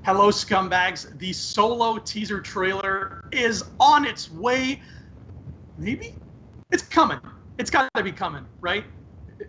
Hello, scumbags. The Solo teaser trailer is on its way. Maybe? It's coming. It's got to be coming, right?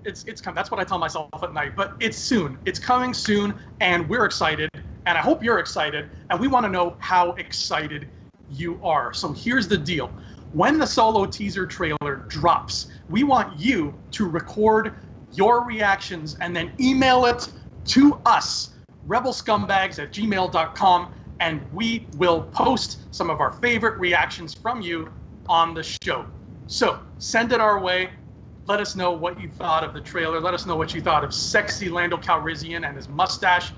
It's coming. That's what I tell myself at night. But it's soon. It's coming soon, and we're excited. And I hope you're excited. And we want to know how excited you are. So here's the deal. When the Solo teaser trailer drops, we want you to record your reactions and then email it to us, rebelscumbags@gmail.com, and we will post some of our favorite reactions from you on the show. So send it our way. Let us know what you thought of the trailer. Let us know what you thought of sexy Lando Calrissian and his mustache.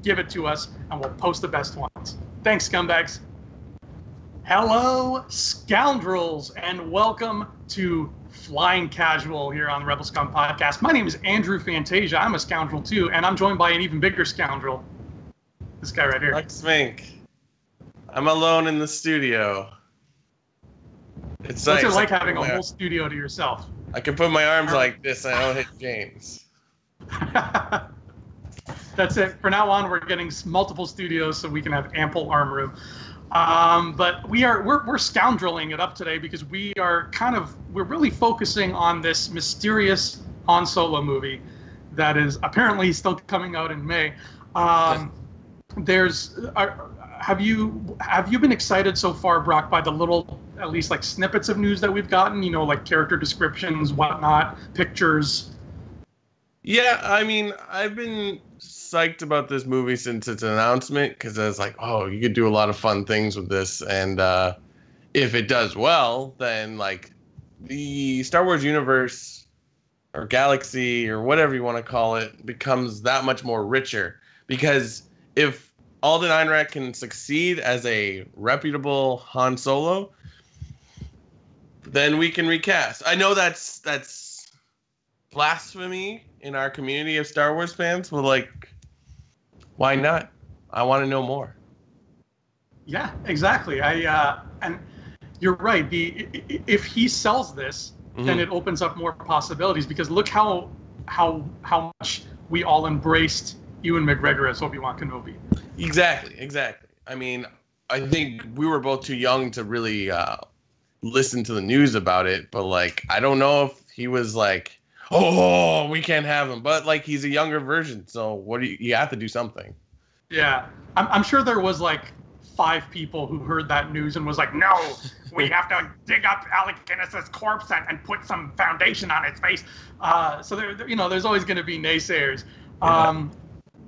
Give it to us, and we'll post the best ones. Thanks, scumbags. Hello, scoundrels, and welcome to Flying Casual here on the Rebel Scum podcast. My name is Andrew Fantasia. I'm a scoundrel too, and I'm joined by an even bigger scoundrel. This guy right here. Like Smink. I'm alone in the studio. It's What's nice. it like having a whole studio to yourself? I can put my arms like this and I don't hit James. That's it. For now on, we're getting multiple studios so we can have ample arm room. But we're scoundreling it up today because we're really focusing on this mysterious Han Solo movie that is apparently still coming out in May. Have you been excited so far, Brock, by the little, at least like snippets of news that we've gotten? You know, like character descriptions, whatnot, pictures. Yeah, I mean, I've been psyched about this movie since its announcement because I was like, oh, you could do a lot of fun things with this, and if it does well, then like the Star Wars universe or galaxy or whatever you want to call it becomes that much more richer. Because if Alden Ehrenreich can succeed as a reputable Han Solo, then we can recast. I know that's blasphemy in our community of Star Wars fans, but like, why not? I want to know more. Yeah, exactly. And you're right. If he sells this, then it opens up more possibilities. Because look how much we all embraced Ewan McGregor as Obi-Wan Kenobi. Exactly. I mean, I think we were both too young to really listen to the news about it. But like, I don't know if he was like, oh, we can't have him. But like, he's a younger version, so you have to do something. Yeah, I'm sure there was like 5 people who heard that news and was like, no, we have to dig up Alec Guinness's corpse and put some foundation on its face. So there's always going to be naysayers. Yeah.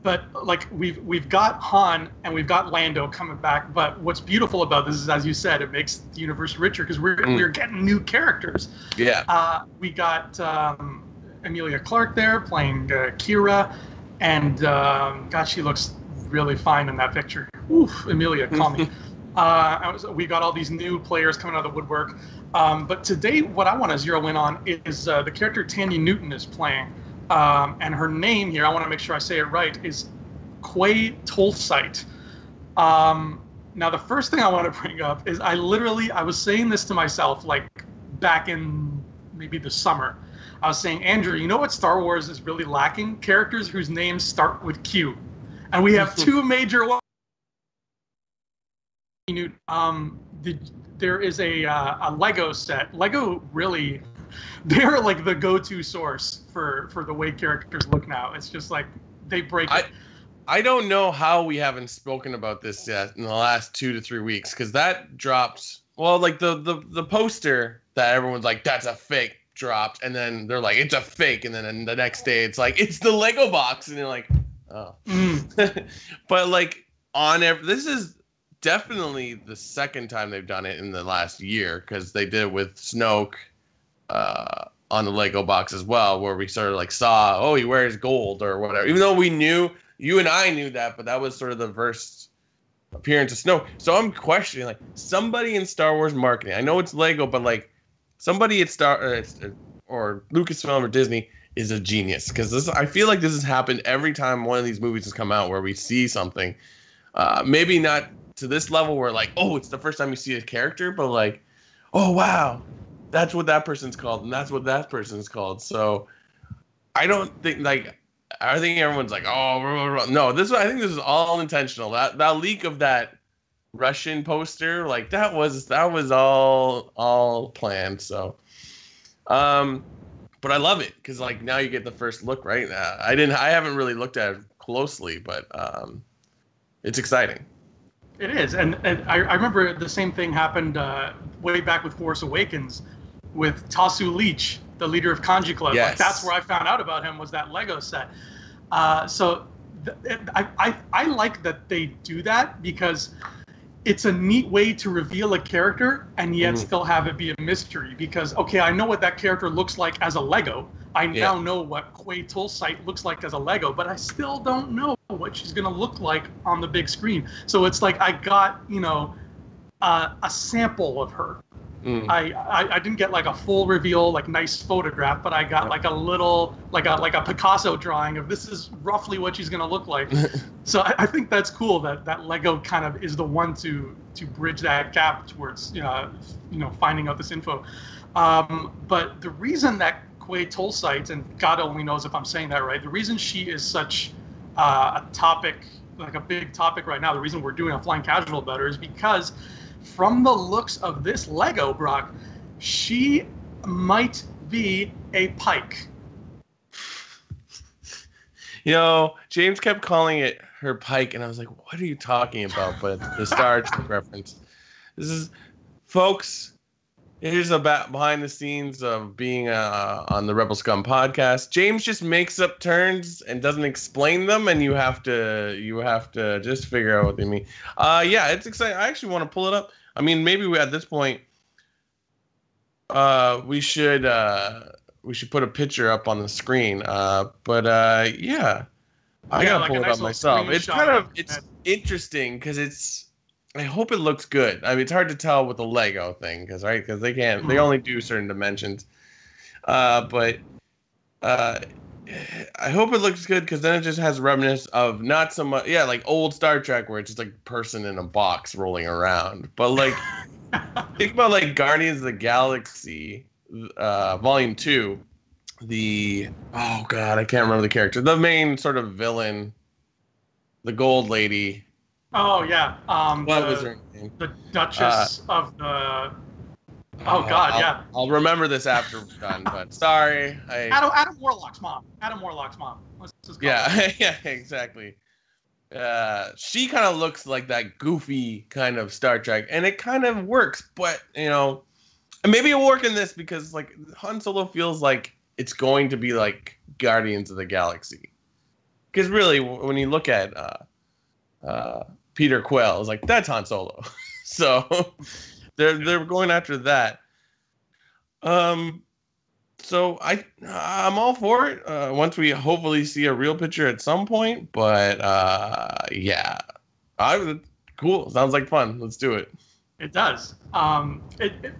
But like we've got Han and we've got Lando coming back. But what's beautiful about this is, as you said, it makes the universe richer because we're getting new characters. Yeah. We got Emilia Clarke there playing Kira, and God, she looks really fine in that picture. Oof, Emilia, call me. We got all these new players coming out of the woodwork. But today, what I want to zero in on is the character Thandie Newton is playing. And her name here, I want to make sure I say it right, is Quay Tolsite. Now, the first thing I want to bring up is I was saying this to myself like back in maybe the summer. I was saying, Andrew, you know what Star Wars is really lacking? Characters whose names start with Q. And we have 2 major ones. There is a Lego set. Lego really, they're like the go-to source for the way characters look now. It's just like they break it. I don't know how we haven't spoken about this yet in the last 2 to 3 weeks, because that dropped. Well, like the poster that everyone's like, that's a fake, dropped, and then they're like, it's a fake, and then the next day it's like, it's the Lego box, and you're like, oh. But like this is definitely the second time they've done it in the last year, because they did it with Snoke on the Lego box as well, where we sort of like saw, oh, he wears gold or whatever, even though we knew, you and I knew that, but that was sort of the first appearance of Snoke. So I'm questioning, like, somebody in Star Wars marketing, I know it's Lego, but like somebody at or Lucasfilm or Disney is a genius, because I feel like this has happened every time one of these movies has come out where we see something, maybe not to this level where like, oh, it's the first time you see a character, but like, oh wow, that's what that person's called, and that's what that person's called. So I don't think, like, I think everyone's like, oh, no. I think this is all intentional. That leak of that Russian poster, like that was all planned. So, but I love it because like now you get the first look, right? I haven't really looked at it closely, but it's exciting. It is, and I remember the same thing happened way back with Force Awakens with Tasu Leech, the leader of Kanji Club. Yes. Like, that's where I found out about him, was that Lego set. So I like that they do that because it's a neat way to reveal a character and yet still have it be a mystery. Because, okay, I know what that character looks like as a Lego. I now know what Quay Tulsite looks like as a Lego, but I still don't know what she's going to look like on the big screen. So it's like I got, a sample of her. I didn't get like a full reveal, like nice photograph, but I got like a little, like a Picasso drawing of this is roughly what she's going to look like. So I think that's cool that Lego kind of is the one to bridge that gap towards, finding out this info. But the reason that Quay Tulsite, and God only knows if I'm saying that right, the reason she is such a topic, like a big topic right now, the reason we're doing a Flying Casual about her is because from the looks of this Lego, Brock, she might be a Pyke. James kept calling it her Pyke, and I was like, what are you talking about? But the Star Trek reference. This is, folks, here's about behind the scenes of being on the Rebel Scum podcast. James just makes up turns and doesn't explain them, and you have to just figure out what they mean. Yeah, it's exciting. I actually want to pull it up. I mean, maybe at this point, we should put a picture up on the screen. But yeah, I gotta pull it up myself. It's interesting because I hope it looks good. I mean, it's hard to tell with the Lego thing because they only do certain dimensions. But I hope it looks good because then it just has remnants of not so much, like old Star Trek where it's just like a person in a box rolling around. But like, think about like Guardians of the Galaxy, Volume 2. Oh God, I can't remember the character. The main sort of villain, the gold lady. Oh yeah. What was her name? The Duchess of the. Oh God, yeah. I'll remember this after we're done. But sorry, Adam Warlock's mom. Let's just call it. Yeah, exactly. She kind of looks like that goofy kind of Star Trek, and it kind of works. But and maybe it'll work in this because like Han Solo feels like it's going to be like Guardians of the Galaxy. Because really, when you look at Peter Quill, it's like that's Han Solo. So they're going after that. So I'm all for it. Once we hopefully see a real picture at some point, but yeah, cool. Sounds like fun. Let's do it. It does.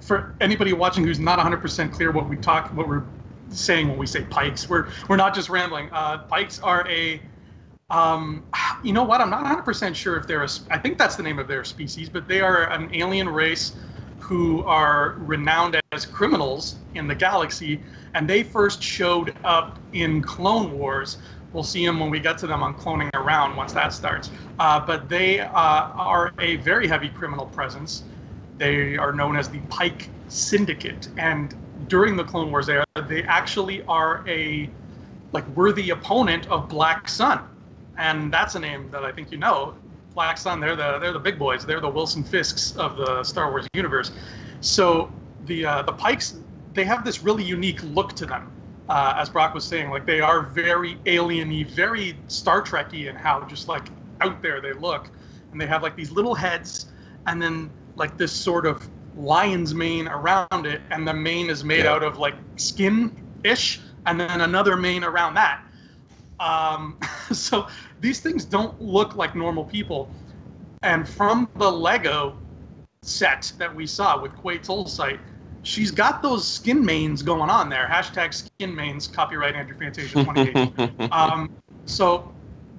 For anybody watching who's not 100% clear what we're saying when we say Pykes, we're not just rambling. Pykes are a you know what? I'm not 100% sure if they're I think that's the name of their species, but they are an alien race who are renowned as criminals in the galaxy, and they first showed up in Clone Wars. We'll see them when we get to them on Cloning Around once that starts. But they are a very heavy criminal presence. They are known as the Pyke Syndicate, and during the Clone Wars era, they actually are a worthy opponent of Black Sun. And that's a name that I think you know. Black Sun, they're the big boys. They're the Wilson Fisks of the Star Wars universe. So the Pykes, they have this really unique look to them. As Brock was saying, like they are very alien-y, very Star Trek-y in how just like out there they look. And they have like these little heads and then like this sort of lion's mane around it. And the mane is made out of like skin-ish and then another mane around that. So these things don't look like normal people. And from the Lego set that we saw with Quay Tulsite, she's got those skin manes going on there. Hashtag skin manes, copyright Andrew Fantasia 28. So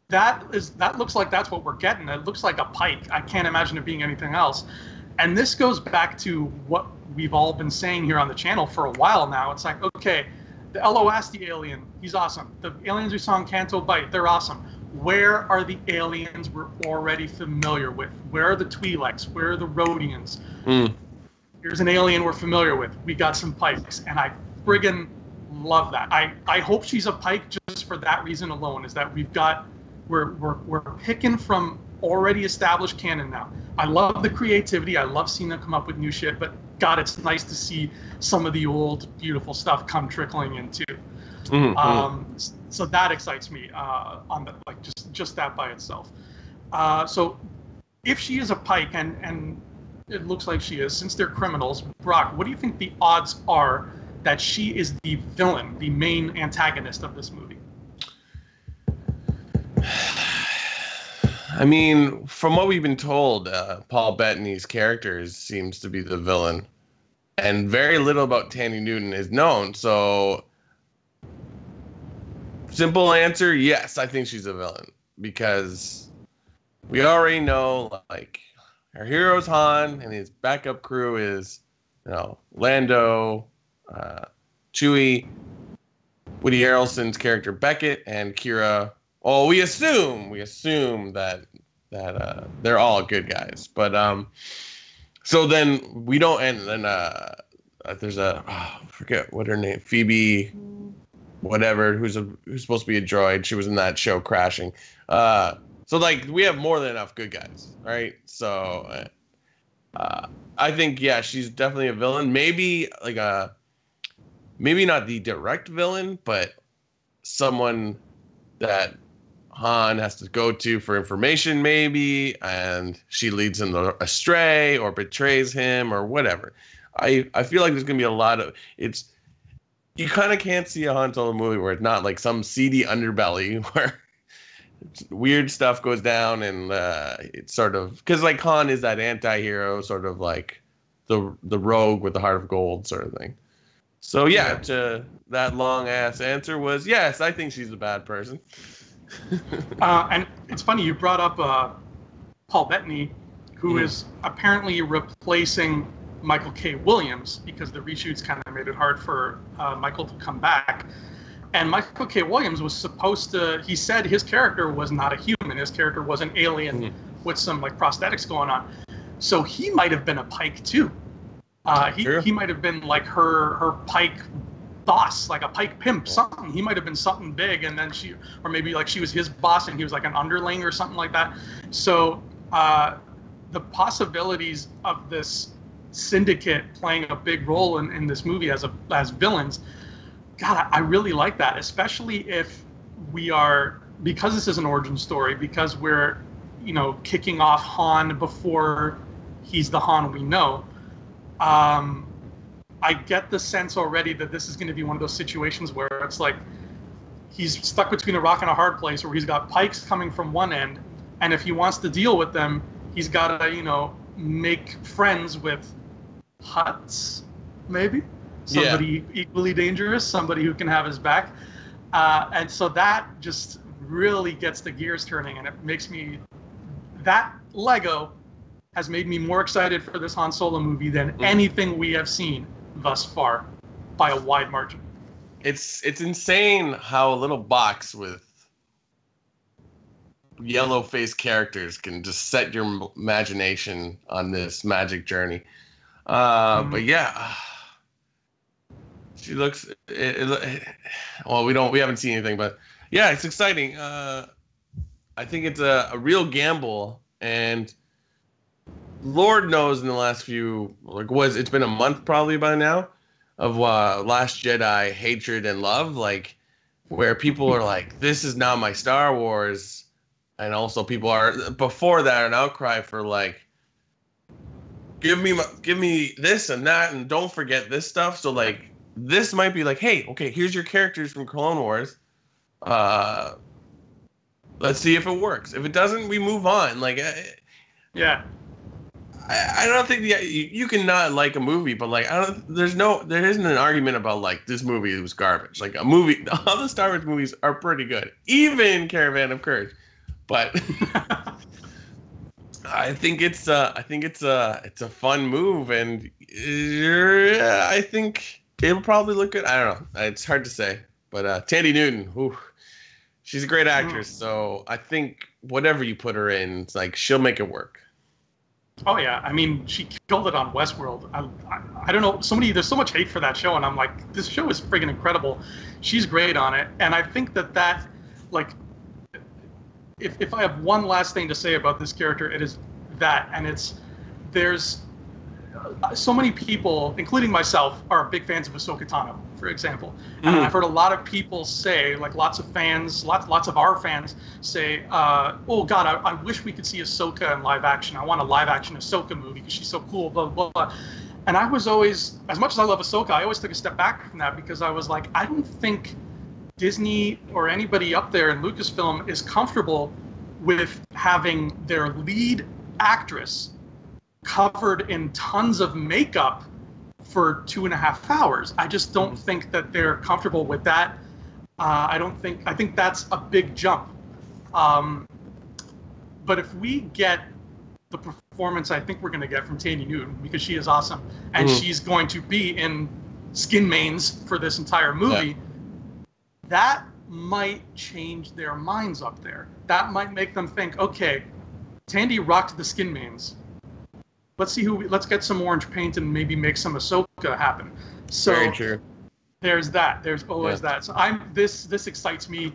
that looks like that's what we're getting. It looks like a Pyke. I can't imagine it being anything else. And this goes back to what we've all been saying here on the channel for a while now. It's like, okay, The LOS, the alien, he's awesome. The aliens we saw in Canto Bight, they're awesome. Where are the aliens we're already familiar with? Where are the Twi'leks? Where are the Rhodians? Here's an alien we're familiar with. We got some Pykes, and I friggin' love that. I hope she's a Pyke just for that reason alone. Is that we're picking from already established canon now. I love the creativity. I love seeing them come up with new shit. But God, it's nice to see some of the old beautiful stuff come trickling in too. So that excites me on the just that by itself. So if she is a Pyke, and it looks like she is, since they're criminals, Brock, what do you think the odds are that she is the villain, the main antagonist of this movie? I mean, from what we've been told, Paul Bettany's character seems to be the villain, and very little about Thandie Newton is known. So, simple answer, yes, I think she's a villain, because we already know, like, our hero's Han, and his backup crew is, Lando, Chewie, Woody Harrelson's character Beckett, and Kira. Oh, we assume that they're all good guys, but so then we don't, and then there's I forget what her name, Phoebe, whatever, who's supposed to be a droid. She was in that show Crashing. So like we have more than enough good guys, right? So I think she's definitely a villain. Maybe maybe not the direct villain, but someone that Han has to go to for information, maybe, and she leads him astray or betrays him or whatever. I feel like there's gonna be a lot of you kind of can't see a Han Solo movie where it's not like some seedy underbelly where weird stuff goes down, and it's sort of because like Han is that anti-hero, sort of like the rogue with the heart of gold sort of thing. So to that long ass answer was yes, I think she's a bad person. And it's funny you brought up Paul Bettany, who is apparently replacing Michael K. Williams because the reshoots kind of made it hard for Michael to come back. And Michael K. Williams was supposed to, he said his character was not a human. His character was an alien with some like prosthetics going on. So he might have been a Pyke too. He might have been like her Pyke boss, like a Pyke pimp, something. He might have been something big, and then or maybe like she was his boss and he was like an underling or something like that. So the possibilities of this syndicate playing a big role in this movie as villains, God, I really like that, especially if we are, because this is an origin story, because we're, kicking off Han before he's the Han we know. I get the sense already that this is going to be one of those situations where it's like he's stuck between a rock and a hard place, where he's got Pykes coming from one end, and if he wants to deal with them, he's got to, make friends with Hutts, maybe? Somebody equally dangerous, somebody who can have his back. And so that just really gets the gears turning, and it makes me, that Lego has made me more excited for this Han Solo movie than anything we have seen thus far, by a wide margin. It's insane how a little box with yellow-faced characters can just set your imagination on this magic journey. But she looks. Well, we haven't seen anything, but it's exciting. I think it's a real gamble, and Lord knows in the last few, it's been a month probably by now, of Last Jedi hatred and love, like where people are like, this is now my Star Wars, and also people are before that an outcry for like, give me this and that, and don't forget this stuff. So like this might be like, hey, okay, here's your characters from Clone Wars. Let's see if it works. If it doesn't, we move on. Like, I don't think you can not like a movie, but like there isn't an argument about like this movie was garbage. Like a movie, all the Star Wars movies are pretty good, even Caravan of Courage. But I think it's a fun move, and I think it'll probably look good. I don't know. It's hard to say. But Thandie Newton, whew, she's a great actress. So I think whatever you put her in, it's like she'll make it work. Oh yeah, I mean, she killed it on Westworld. I don't know, there's so much hate for that show, and I'm like, this show is friggin' incredible. She's great on it, and I think that like, if I have one last thing to say about this character, it is that, and there's so many people, including myself, are big fans of Ahsoka Tano, for example. And I've heard a lot of people say, like lots of our fans say, oh God, I wish we could see Ahsoka in live action. I want a live action Ahsoka movie because she's so cool, blah, blah, blah. And I was always, as much as I love Ahsoka, I always took a step back from that because I was like, I don't think Disney or anybody up there in Lucasfilm is comfortable with having their lead actress covered in tons of makeup for 2.5 hours. I just don't think that they're comfortable with that. I think that's a big jump. But if we get the performance I think we're going to get from Thandie Newton, because she is awesome, and she's going to be in skin mains for this entire movie, that might change their minds up there. That might make them think, okay, Thandie rocked the skin mains. Let's get some orange paint and maybe make some Ahsoka happen. So very true. There's that. There's always that. So this excites me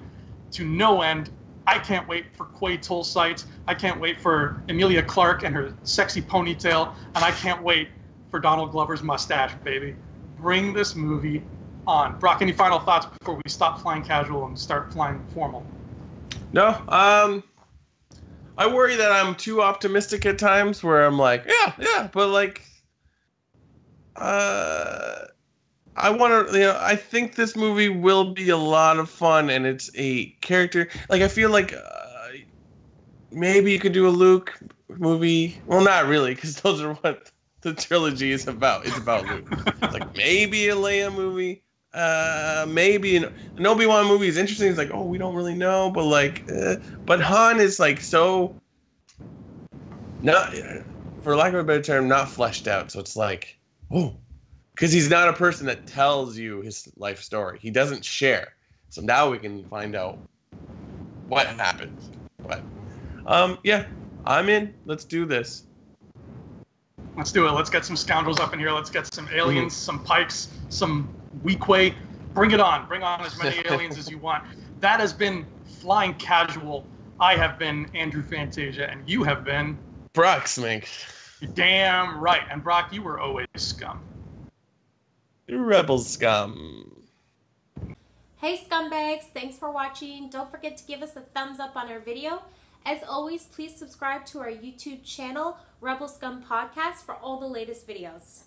to no end. I can't wait for Quay Tulsight. I can't wait for Emilia Clarke and her sexy ponytail, and I can't wait for Donald Glover's mustache, baby. Bring this movie on. Brock, any final thoughts before we stop flying casual and start flying formal? No. I worry that I'm too optimistic at times where I'm like, yeah, but like, I want to, I think this movie will be a lot of fun, and it's a character, like, I feel like maybe you could do a Luke movie. Well, not really, because those are what the trilogy is about. It's about Luke. It's like maybe a Leia movie. Maybe an Obi-Wan movie is interesting. It's like, oh, we don't really know, but like, but Han is like so not, for lack of a better term, not fleshed out. So it's like, oh, because he's not a person that tells you his life story. He doesn't share. So now we can find out what happened. But yeah, I'm in. Let's do this. Let's do it. Let's get some scoundrels up in here. Let's get some aliens, some Pykes, some Weequay. Bring it on. Bring on as many aliens as you want. That has been Flying Casual. I have been Andrew Fantasia, and you have been Brock Smink. You're damn right. And Brock, you were always Scum. Rebel Scum. Hey scumbags, thanks for watching. Don't forget to give us a thumbs up on our video. As always, please subscribe to our YouTube channel, Rebel Scum Podcast, for all the latest videos.